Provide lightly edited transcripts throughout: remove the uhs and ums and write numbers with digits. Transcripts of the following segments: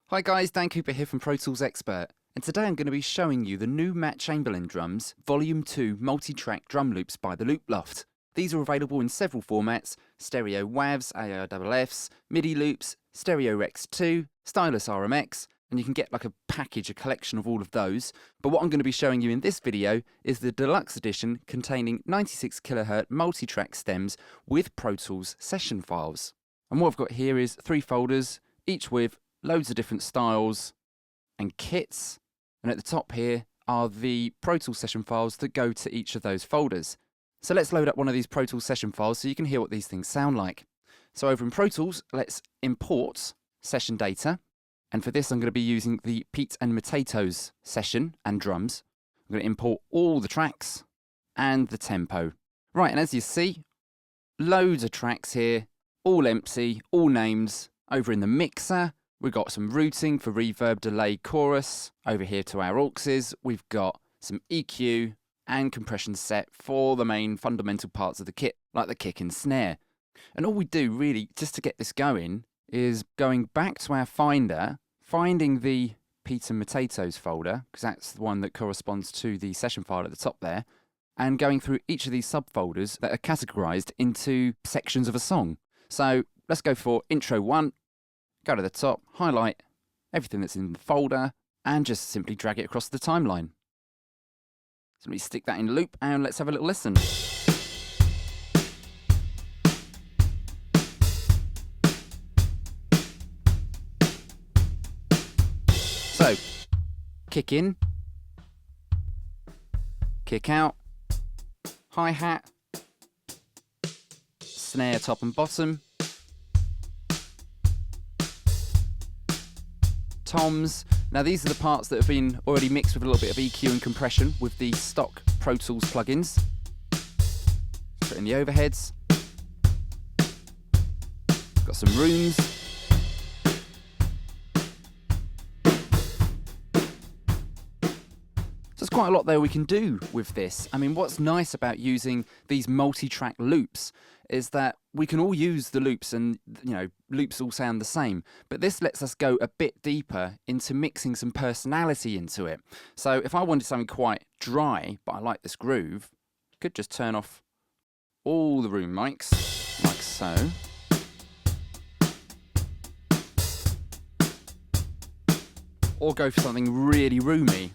Hi guys, Dan Cooper here from Pro Tools Expert, and today I'm going to be showing you the new Matt Chamberlain Drums Volume 2 multi-track drum loops by the Loop Loft. These are available in several formats: stereo WAVs, AIFFs, MIDI loops, stereo Rex 2, stylus RMX, and you can get like a package, a collection of all of those. But what I'm going to be showing you in this video is the Deluxe edition containing 96 kHz multi-track stems with Pro Tools session files. And what I've got here is 3 folders, each with loads of different styles and kits, and at the top here are the Pro Tools session files that go to each of those folders. So let's load up one of these Pro Tools session files so you can hear what these things sound like. So over in Pro Tools, let's import session data, and for this I'm going to be using the Pete and Potatoes session and drums. I'm going to import all the tracks and the tempo. Right, and as you see, loads of tracks here, all empty, all names. Over in the mixer, we've got some routing for reverb, delay, chorus. Over here to our auxes, we've got some EQ and compression set for the main fundamental parts of the kit, like the kick and snare. And all we do really, just to get this going, is going back to our Finder, finding the Pete and Potatoes folder, because that's the one that corresponds to the session file at the top there, and going through each of these subfolders that are categorized into sections of a song. So let's go for intro 1. Go to the top, highlight everything that's in the folder, and just simply drag it across the timeline. So let me stick that in loop, and let's have a little listen. So, kick in, kick out, hi-hat, snare top and bottom, toms. Now these are the parts that have been already mixed with a little bit of EQ and compression with the stock Pro Tools plugins. Put in the overheads. Got some rooms. So there's quite a lot there we can do with this. I mean, what's nice about using these multi-track loops is that we can all use the loops, and loops all sound the same, but this lets us go a bit deeper into mixing some personality into it. So if I wanted something quite dry, but I like this groove, I could just turn off all the room mics, like so. Or go for something really roomy.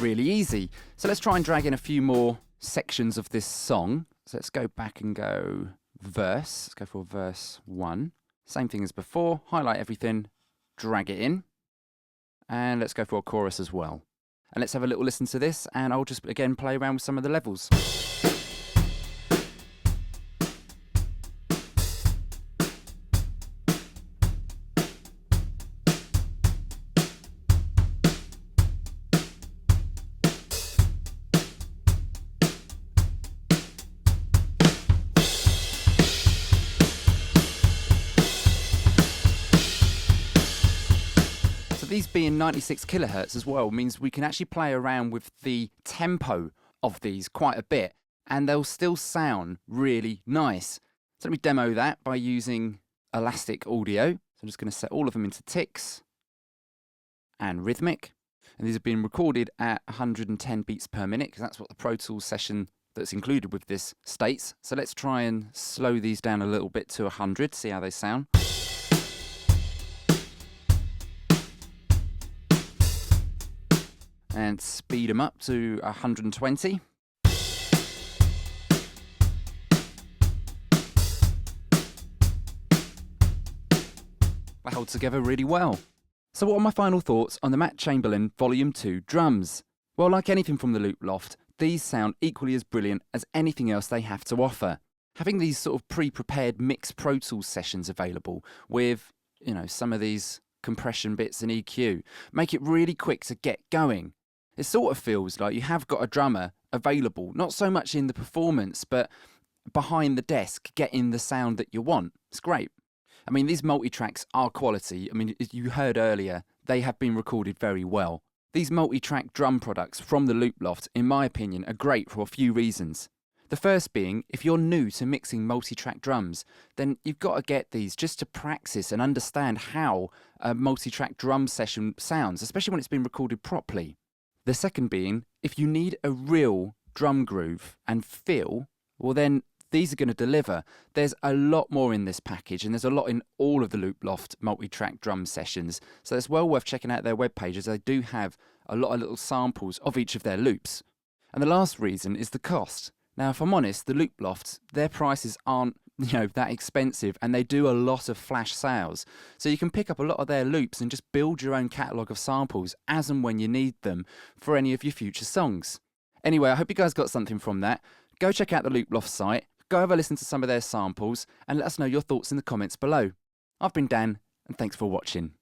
Really easy. So let's try and drag in a few more sections of this song. So let's go back and go verse. Let's go for verse 1. Same thing as before. Highlight everything, drag it in. And let's go for a chorus as well. And let's have a little listen to this, and I'll just again play around with some of the levels. These being 96 kHz as well means we can actually play around with the tempo of these quite a bit, and they'll still sound really nice. So let me demo that by using Elastic Audio. So I'm just going to set all of them into ticks and rhythmic, and these have been recorded at 110 beats per minute, because that's what the Pro Tools session that's included with this states. So let's try and slow these down a little bit to 100, see how they sound. And speed them up to 120. They hold together really well. So what are my final thoughts on the Matt Chamberlain Volume 2 drums? Well, like anything from the Loop Loft, these sound equally as brilliant as anything else they have to offer. Having these sort of pre-prepared mixed Pro Tools sessions available with, some of these compression bits and EQ, make it really quick to get going. It sort of feels like you have got a drummer available, not so much in the performance, but behind the desk, getting the sound that you want. It's great. I mean, these multi-tracks are quality. I mean, as you heard earlier, they have been recorded very well. These multi-track drum products from the Loop Loft, in my opinion, are great for a few reasons. The first being, if you're new to mixing multi-track drums, then you've got to get these just to practice and understand how a multi-track drum session sounds, especially when it's been recorded properly. The second being, if you need a real drum groove and feel, well then these are going to deliver. There's a lot more in this package, and there's a lot in all of the Loop Loft multi-track drum sessions, so it's well worth checking out their webpage, as they do have a lot of little samples of each of their loops. And the last reason is the cost. Now, if I'm honest, the Loop Loft, their prices aren't, that expensive, and they do a lot of flash sales. So you can pick up a lot of their loops and just build your own catalogue of samples as and when you need them for any of your future songs. Anyway, I hope you guys got something from that. Go check out the Loop Loft site, go have a listen to some of their samples, and let us know your thoughts in the comments below. I've been Dan, and thanks for watching.